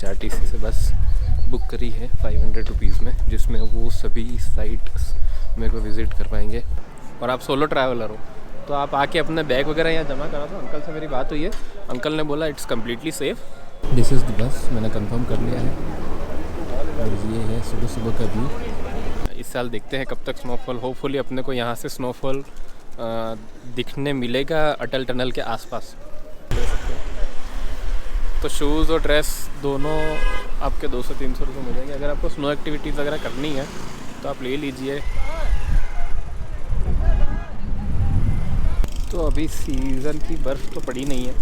RTC से बस book करी है 500 रुपीज़ में, जिसमें वो सभी साइट्स मेरे को विज़िट कर पाएंगे। और आप सोलो ट्रैवलर हो तो आप आके अपने बैग वगैरह यहाँ जमा करा दो। अंकल से मेरी बात हुई है, अंकल ने बोला it's completely safe. This is the bus, मैंने कंफर्म कर लिया है। और ये है सुबह सुबह का व्यू। इस साल देखते हैं कब तक स्नोफॉल, होपफुली अपने को यहाँ से स्नोफॉल दिखने मिलेगा अटल टनल के आसपास। तो शूज़ और ड्रेस दोनों आपके 200-300 रुपये मिल जाएंगे। अगर आपको स्नो एक्टिविटीज़ वगैरह करनी है तो आप ले लीजिए। तो अभी सीज़न की बर्फ़ तो पड़ी नहीं है,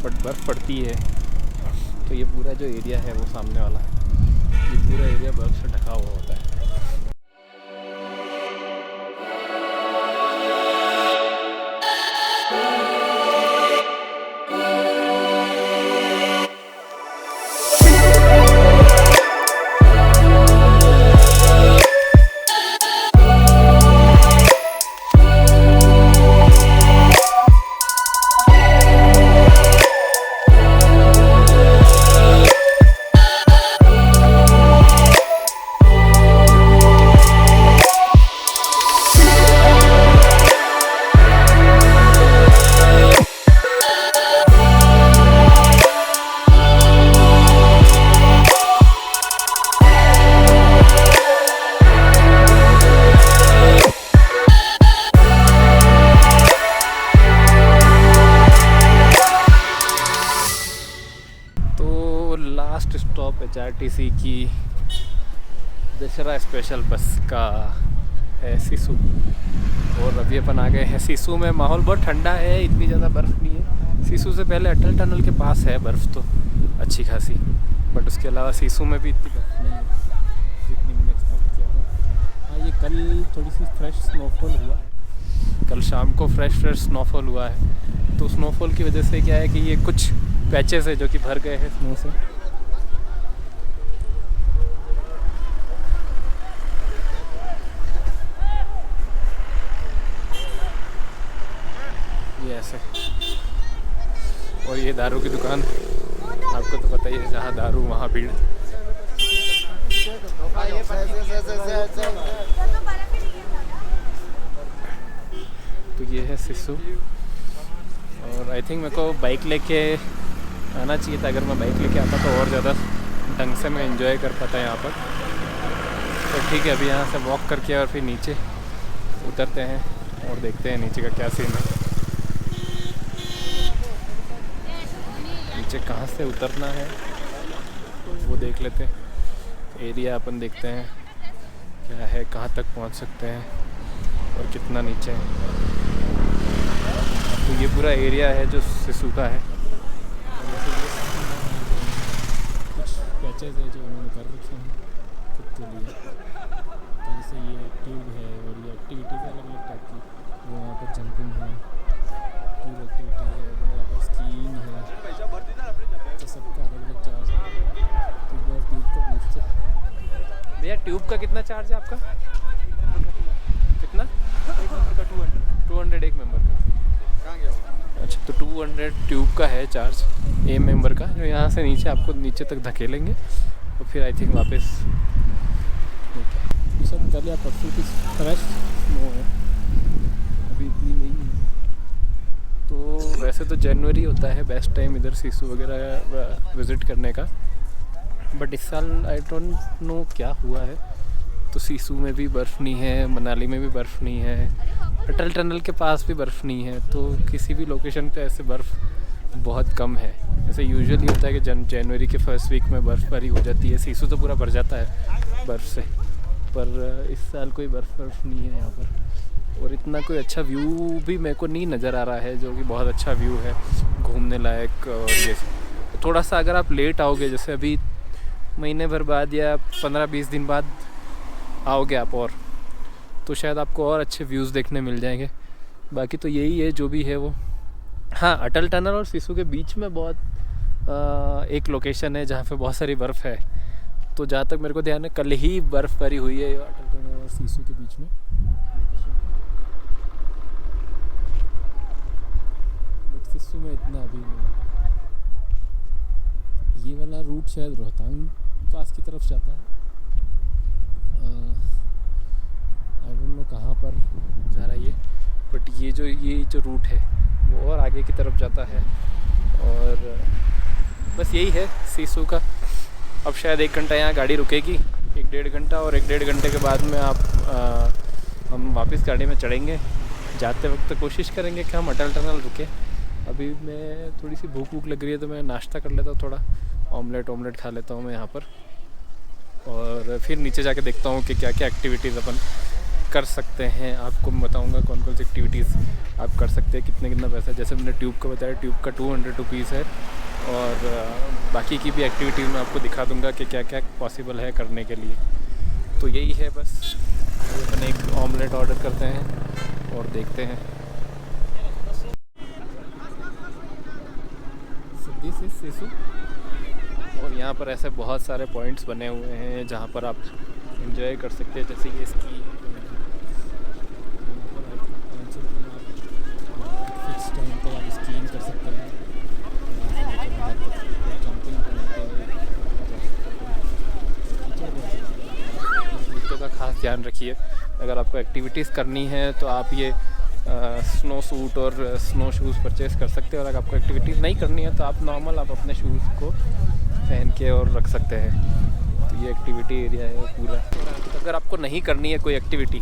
बट बर्फ़ पड़ती है। तो ये पूरा जो एरिया है वो सामने वाला, ये पूरा एरिया बर्फ़ से ढका हुआ होता है। लास्ट स्टॉप एचआरटीसी की दशहरा स्पेशल बस का है सिसु। और अभी अपन आ गए हैं सिसु में। माहौल बहुत ठंडा है, इतनी ज़्यादा बर्फ़ नहीं है। सिसु से पहले अटल टनल के पास है बर्फ़ तो अच्छी खासी, बट उसके अलावा सिसु में भी इतनी बर्फ़ नहीं है जितनी मैंने एक्सपेक्ट किया था। हाँ, ये कल थोड़ी सी फ्रेश स्नोफॉल हुआ है, कल शाम को फ्रेश स्नोफॉल हुआ है। तो स्नोफॉल की वजह से क्या है कि ये कुछ पैचेस है जो कि भर गए हैं स्नो से। ये ऐसे। और ये दारू की दुकान, आपको तो पता ही है, जहाँ दारू वहाँ भीड़। तो ये है सिसु। और आई थिंक मेरे को बाइक लेके आना चाहिए था। अगर मैं बाइक लेके आता तो और ज़्यादा ढंग से मैं एंजॉय कर पाता यहाँ पर। तो ठीक है, अभी यहाँ से वॉक करके और फिर नीचे उतरते हैं और देखते हैं नीचे का क्या सीन है। नीचे कहाँ से उतरना है वो देख लेते हैं। एरिया अपन देखते हैं क्या है, कहाँ तक पहुँच सकते हैं और कितना नीचे है। तो ये पूरा एरिया है जो सिसु का है। कुछ पैचेज है जो उन्होंने कर रखे हैं खुद के लिए। तो जैसे ये ट्यूब है और ये एक्टिविटीज़ अलग अलग टाइप की, वो वहाँ पर जंपिंग है, ट्यूब एक्टिविटी है, वो वहाँ पर स्कीइंग है। तो सबका अलग अलग चार्ज है। तो ट्यूब का पूछते भैया, ट्यूब का कितना चार्ज है आपका? कितना? एक मेंबर का 200 एक मेंबर का। अच्छा, तो 200 ट्यूब का है चार्ज ए मेंबर का, जो यहाँ से नीचे आपको नीचे तक धकेलेंगे और फिर आई थिंक वापस। ये सब कल या परसों की फ्रेश स्नो है, अभी इतनी नहीं है। तो वैसे तो जनवरी होता है बेस्ट टाइम इधर सिसु वगैरह विज़िट करने का, बट इस साल आई डोंट नो क्या हुआ है। तो सिसु में भी बर्फ़ नहीं है, मनाली में भी बर्फ़ नहीं है, अटल टनल के पास भी बर्फ़ नहीं है। तो किसी भी लोकेशन पे ऐसे बर्फ़ बहुत कम है। जैसे यूजुअली होता है कि जनवरी के फर्स्ट वीक में बर्फ़बारी हो जाती है, सिसु तो पूरा भर जाता है बर्फ़ से। पर इस साल कोई बर्फ़ नहीं है यहाँ पर। और इतना कोई अच्छा व्यू भी मेरे को नहीं नज़र आ रहा है, जो कि बहुत अच्छा व्यू है घूमने लायक। और ये थोड़ा सा अगर आप लेट आओगे, जैसे अभी महीने भर बाद या 15-20 दिन बाद आओगे आप, और तो शायद आपको और अच्छे व्यूज़ देखने मिल जाएंगे। बाकी तो यही है जो भी है वो। हाँ, अटल टनल और सिसु के बीच में बहुत एक लोकेशन है जहाँ पे बहुत सारी बर्फ़ है। तो जहाँ तक मेरे को ध्यान है, कल ही बर्फ़बारी हुई है अटल टनल और सिसु के बीच में। बट सिसु में इतना अभी नहीं। ये वाला रूट शायद रोहतांग पास की तरफ जाता है। आई डोंट नो कहाँ पर जा रहा है ये, बट ये जो रूट है वो और आगे की तरफ जाता है। और बस यही है सिसु का। अब शायद 1 घंटा यहाँ गाड़ी रुकेगी, 1-1.5 घंटा, और 1-1.5 घंटे के बाद में हम वापस गाड़ी में चढ़ेंगे। जाते वक्त कोशिश करेंगे कि हम अटल टनल रुके। अभी मैं थोड़ी सी भूख लग रही है तो मैं नाश्ता कर लेता हूँ, थोड़ा ऑमलेट खा लेता हूँ मैं यहाँ पर, और फिर नीचे जाके देखता हूँ कि क्या क्या एक्टिविटीज़ अपन कर सकते हैं। आपको मैं बताऊँगा कौन कौन सी एक्टिविटीज़ आप कर सकते हैं, कितना पैसा। जैसे मैंने ट्यूब का बताया, ट्यूब का 200 रुपीज़ है, और बाकी की भी एक्टिविटीज़ मैं आपको दिखा दूँगा कि क्या क्या पॉसिबल है करने के लिए। तो यही है बस। अपन एक ऑमलेट ऑर्डर करते हैं और देखते हैं। दिस इज सिसु, और यहाँ पर ऐसे बहुत सारे पॉइंट्स बने हुए हैं जहाँ पर आप एंजॉय कर सकते हैं। जैसे ये स्की फिक्स टाइम पर आप स्कीइंग कर सकते हैं, जंपिंग जूतों का खास ध्यान रखिए। अगर आपको एक्टिविटीज़ करनी है तो आप ये स्नो सूट और स्नो शूज़ परचेज़ कर सकते हैं, और अगर आपको एक्टिविटीज़ नहीं करनी है तो आप नॉर्मल आप अपने शूज़ को पहन के और रख सकते हैं। तो ये एक्टिविटी एरिया है पूरा। अगर आपको नहीं करनी है कोई एक्टिविटी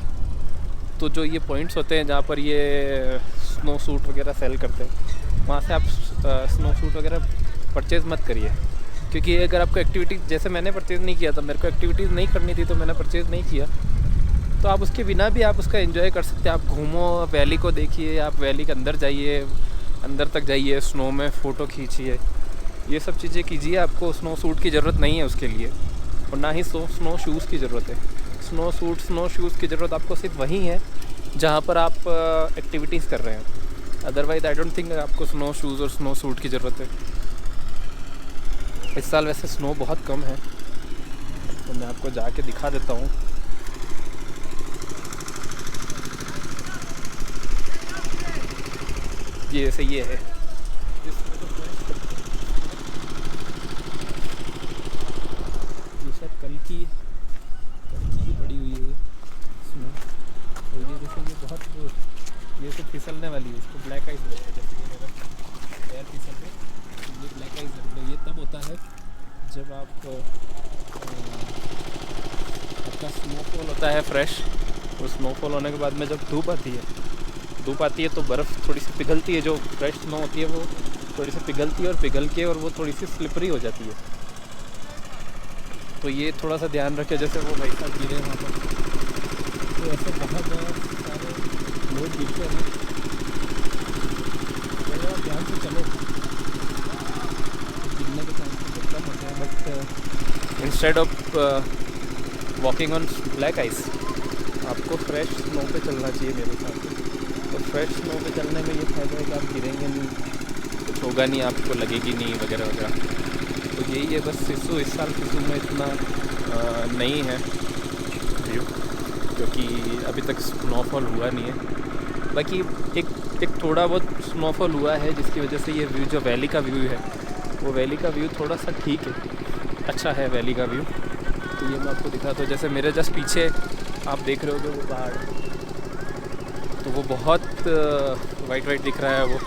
तो जो ये पॉइंट्स होते हैं जहाँ पर ये स्नो सूट वगैरह सेल करते हैं, वहाँ से आप स्नो सूट वगैरह परचेज़ मत करिए, क्योंकि अगर आपको एक्टिविटी, जैसे मैंने परचेज़ नहीं किया था, मेरे को एक्टिविटीज़ नहीं करनी थी तो मैंने परचेज़ नहीं किया, तो आप उसके बिना भी आप उसका एंजॉय कर सकते हैं। आप घूमो, वैली को देखिए, आप वैली के अंदर जाइए, अंदर तक जाइए, स्नो में फ़ोटो खींचिए, ये सब चीज़ें कीजिए। आपको स्नो सूट की ज़रूरत नहीं है उसके लिए, और ना ही स्नो शूज़ की ज़रूरत है। स्नो सूट, स्नो शूज़ की ज़रूरत आपको सिर्फ वहीं है जहाँ पर आप एक्टिविटीज़ कर रहे हैं। अदरवाइज़ आई डोंट थिंक आपको स्नो शूज़ और स्नो सूट की ज़रूरत है। इस साल वैसे स्नो बहुत कम है, तो मैं आपको जाके दिखा देता हूँ। ये ऐसे ये है, ये शायद कल की पड़ी हुई है इसमें। और ये जैसे ये बहुत ये तो फिसलने वाली है, इसको ब्लैक आइस बोलते हैं। जैसे ये मेरा पैर फिसल है, तो ये ब्लैक आइस बोलते हैं। ये तब होता है जब आपका स्नोफॉल होता है फ्रेश, और स्नोफॉल होने के बाद में जब धूप आती है तो बर्फ़ थोड़ी सी पिघलती है। जो फ्रेश स्नो होती है वो थोड़ी सी पिघलती है, और पिघल के और वो थोड़ी सी स्लिपरी हो जाती है। तो ये थोड़ा सा ध्यान रखें। जैसे वो भाई साहब गिरे वहाँ पर, तो ऐसे बहुत सारे लोग गिरते हैं, तो ध्यान से चलो, गिरने के चांसेस तो कम होते हैं। But instead of walking on black ice, आपको फ्रेश स्नो पे चलना चाहिए मेरे हिसाब से। तो फ्रेश स्नो पे चलने में ये फ़ायदा है कि आप गिरेंगे नहीं, कुछ होगा नहीं, आपको लगेगी नहीं वगैरह वगैरह। तो यही है बस। सिसु इस साल सिसु में इतना नहीं है व्यू, क्योंकि अभी तक स्नोफॉल हुआ नहीं है। बाकी एक थोड़ा बहुत स्नोफॉल हुआ है, जिसकी वजह से ये व्यू, जो वैली का व्यू है, वो वैली का व्यू थोड़ा सा ठीक है, अच्छा है वैली का व्यू। तो ये मैं आपको दिखाता हूँ। जैसे मेरे जस्ट पीछे आप देख रहे हो वो पहाड़, तो वो बहुत वाइट दिख रहा है वो।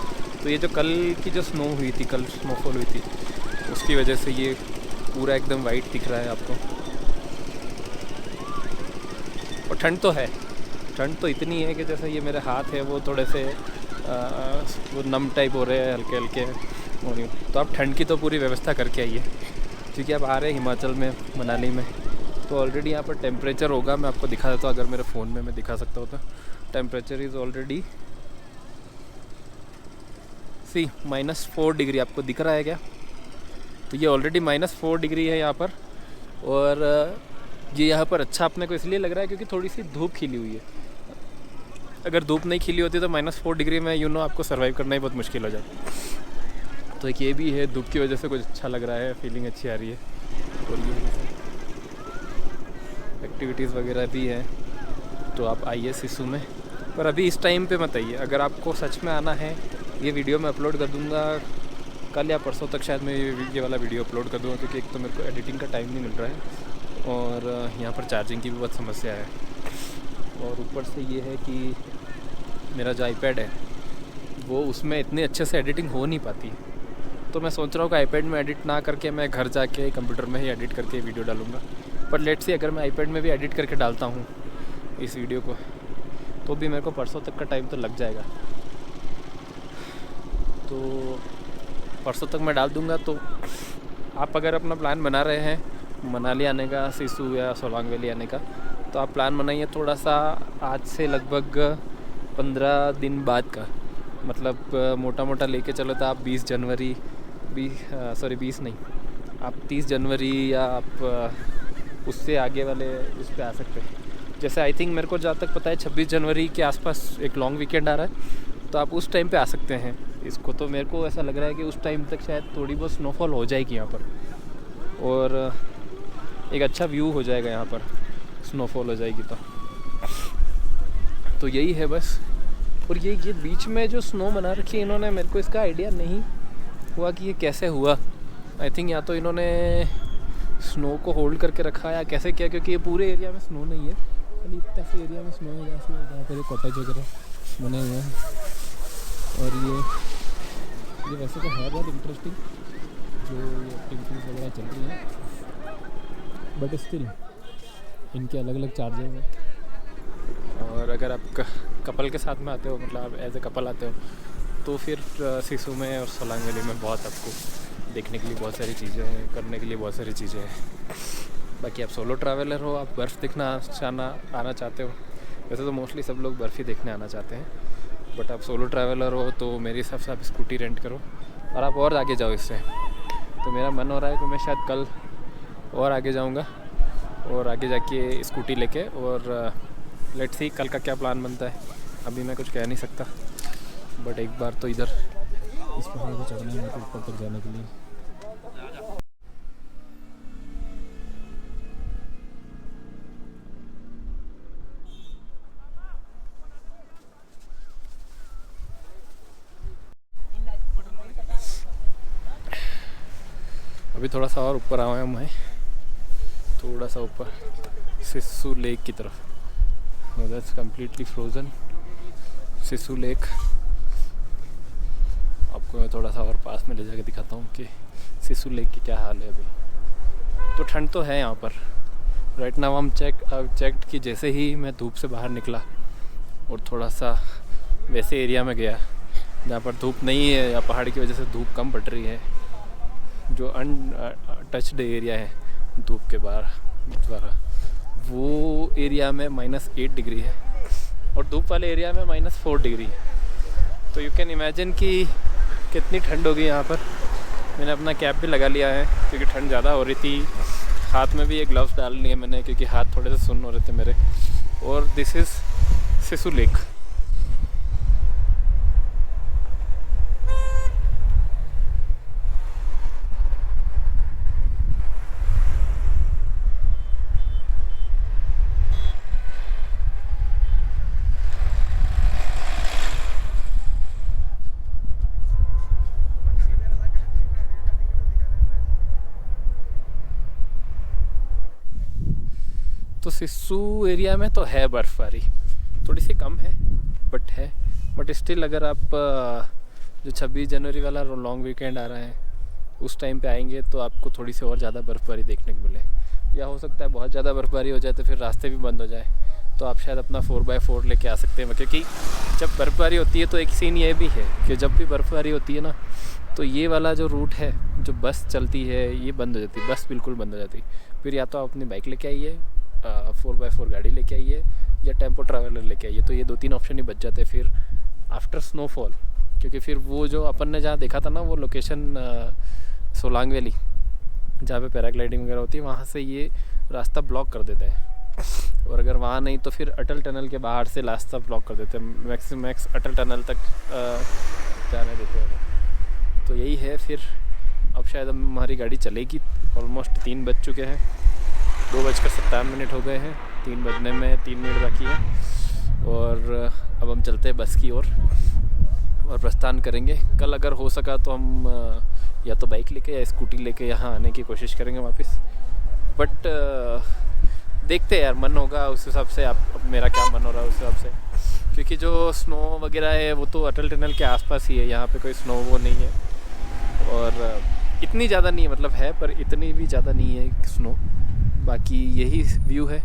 तो ये जो कल की जो स्नो हुई थी, कल स्नोफॉल हुई थी, उसकी वजह से ये पूरा एकदम वाइट दिख रहा है आपको। और ठंड तो है, ठंड तो इतनी है कि जैसे ये मेरे हाथ है वो थोड़े से वो नम टाइप हो रहे हैं, हल्के हल्के। तो आप ठंड की तो पूरी व्यवस्था करके आइए, क्योंकि आप आ रहे हैं हिमाचल में, मनाली में। तो ऑलरेडी यहाँ पर टेम्परेचर होगा, मैं आपको दिखा देता हूँ। अगर मेरे फ़ोन में मैं दिखा सकता हूँ तो टेम्परेचर इज़ ऑलरेडी -4 डिग्री। आपको दिख रहा है क्या? तो ये ऑलरेडी -4 डिग्री है यहाँ पर। और ये यहाँ पर अच्छा अपने को इसलिए लग रहा है क्योंकि थोड़ी सी धूप खिली हुई है। अगर धूप नहीं खिली होती तो -4 डिग्री में आपको सर्वाइव करना ही बहुत मुश्किल हो जाता। तो एक ये भी है, धूप की वजह से कुछ अच्छा लग रहा है, फीलिंग अच्छी आ रही है। और ये एक्टिविटीज़ वगैरह भी है, तो आप आइए सिसु में। पर अभी इस टाइम पे मत आइए। अगर आपको सच में आना है, ये वीडियो मैं अपलोड कर दूंगा कल या परसों तक शायद मैं ये वाला वीडियो अपलोड कर दूँगा, क्योंकि एक तो मेरे को एडिटिंग का टाइम नहीं मिल रहा है और यहाँ पर चार्जिंग की भी बहुत समस्या है। और ऊपर से ये है कि मेरा जो आईपैड है वो उसमें इतनी अच्छे से एडिटिंग हो नहीं पाती, तो मैं सोच रहा हूँ कि आईपैड में एडिट ना करके मैं घर जाके कंप्यूटर में ही एडिट करके वीडियो डालूँगा। पर लेट्स सी, अगर मैं आईपैड में भी एडिट करके डालता हूँ इस वीडियो को तो भी मेरे को परसों तक का टाइम तो लग जाएगा। तो परसों तक मैं डाल दूँगा। तो आप अगर अपना प्लान बना रहे हैं मनाली आने का, सिसु या सोलांग वैली आने का, तो आप प्लान बनाइए थोड़ा सा आज से लगभग 15 दिन बाद का। मतलब मोटा मोटा लेके चलो तो आप 20 जनवरी 20 नहीं, आप 30 जनवरी या आप उससे आगे वाले उस पर आ सकते हैं। जैसे आई थिंक मेरे को जहाँ तक पता है 26 जनवरी के आसपास एक लॉन्ग वीकेंड आ रहा है, तो आप उस टाइम पे आ सकते हैं इसको। तो मेरे को ऐसा लग रहा है कि उस टाइम तक शायद थोड़ी बहुत स्नोफॉल हो जाएगी यहाँ पर और एक अच्छा व्यू हो जाएगा यहाँ पर, स्नोफॉल हो जाएगी तो यही है बस। और ये बीच में जो स्नो बना रखी है इन्होंने, मेरे को इसका आइडिया नहीं हुआ कि ये कैसे हुआ। आई थिंक या तो इन्होंने स्नो को होल्ड करके रखा या कैसे किया, क्योंकि ये पूरे एरिया में स्नो नहीं है, खाली इतना से एरिया में स्नो है जहाँ पर कॉटेज वगैरह बने हुए हैं। और ये वैसे तो है बहुत इंटरेस्टिंग जो ये एक्टिविटीज़ वगैरह चल रही हैं, बट स्टिल इनके अलग अलग चार्जेस हैं। और अगर आप कपल के साथ में आते हो, मतलब आप एज ए कपल आते हो, तो फिर सिसु में और सोलांग वैली में बहुत आपको देखने के लिए बहुत सारी चीज़ें हैं, करने के लिए बहुत सारी चीज़ें हैं। बाकी आप सोलो ट्रैवलर हो, आप बर्फ़ देखना आना चाहते हो, वैसे तो मोस्टली सब लोग बर्फ़ ही देखने आना चाहते हैं, बट आप सोलो ट्रैवलर हो तो मेरे हिसाब से आप स्कूटी रेंट करो और आप और आगे जाओ इससे। तो मेरा मन हो रहा है कि मैं शायद कल और आगे जाऊंगा और आगे जाके स्कूटी लेके, और लेट्स सी कल का क्या प्लान बनता है। अभी मैं कुछ कह नहीं सकता, बट एक बार तो इधर इस पहाड़ को चढ़ना है ऊपर तक जाने के लिए। अभी थोड़ा सा और ऊपर आया हूँ मैं, थोड़ा सा ऊपर सिसु लेक की तरफ। That's completely frozen Sissu lake. आपको मैं थोड़ा सा और पास में ले जाके दिखाता हूँ कि सिसु लेक की क्या हाल है अभी। तो ठंड तो है यहाँ पर। राइट नाउ हम चेक्ड कि जैसे ही मैं धूप से बाहर निकला और थोड़ा सा वैसे एरिया में गया जहाँ पर धूप नहीं है या पहाड़ की वजह से धूप कम पड़ रही है, जो अनटच्ड एरिया है धूप के द्वारा, वो एरिया में -8 डिग्री है और धूप वाले एरिया में -4 डिग्री है। तो यू कैन इमेजिन कि कितनी ठंड होगी यहाँ पर। मैंने अपना कैप भी लगा लिया है क्योंकि ठंड ज़्यादा हो रही थी। हाथ में भी एक ग्लव्स डाल लिए मैंने क्योंकि हाथ थोड़े से सुन्न हो रहे थे मेरे। और दिस इज़ सिसु लेक। तो सिसु एरिया में तो है बर्फ़बारी, थोड़ी सी कम है बट स्टिल अगर आप जो 26 जनवरी वाला लॉन्ग वीकेंड आ रहा है उस टाइम पे आएंगे तो आपको थोड़ी सी और ज़्यादा बर्फ़बारी देखने को मिले। या हो सकता है बहुत ज़्यादा बर्फ़बारी हो जाए तो फिर रास्ते भी बंद हो जाए, तो आप शायद अपना 4x4 लेके आ सकते हैं। क्योंकि जब बर्फ़बारी होती है तो एक सीन ये भी है कि जब भी बर्फ़बारी होती है ना, तो ये वाला जो रूट है जो बस चलती है ये बंद हो जाती है, बस बिल्कुल बंद हो जाती है। फिर या तो आप अपनी बाइक लेके आइए, 4x4 गाड़ी लेके आइए, या टेम्पो ट्रैवलर लेके आइए। तो ये 2-3 ऑप्शन ही बच जाते हैं फिर आफ्टर स्नोफॉल। क्योंकि फिर वो जो अपन ने जहाँ देखा था ना वो लोकेशन सोलांग वैली जहाँ पे पैराग्लाइडिंग वगैरह होती है, वहाँ से ये रास्ता ब्लॉक कर देते हैं। और अगर वहाँ नहीं तो फिर अटल टनल के बाहर से रास्ता ब्लॉक कर देते हैं, मैक्स अटल टनल तक जाने देते हैं। तो यही है। फिर अब शायद हमारी गाड़ी चलेगी। ऑलमोस्ट 3 बज चुके हैं, 2:57 हो गए हैं, 3 बजने में 3 मिनट बाकी है। और अब हम चलते हैं बस की ओर और प्रस्थान करेंगे। कल अगर हो सका तो हम या तो बाइक लेके या स्कूटी लेके यहाँ आने की कोशिश करेंगे वापस। बट देखते हैं यार, मन होगा उस हिसाब से। आप मेरा क्या मन हो रहा है उस हिसाब से, क्योंकि जो स्नो वगैरह है वो तो अटल टनल के आसपास ही है, यहाँ पे कोई स्नो वो नहीं है। और इतनी ज़्यादा नहीं है, मतलब है पर इतनी भी ज़्यादा नहीं है स्नो। बाकी यही व्यू है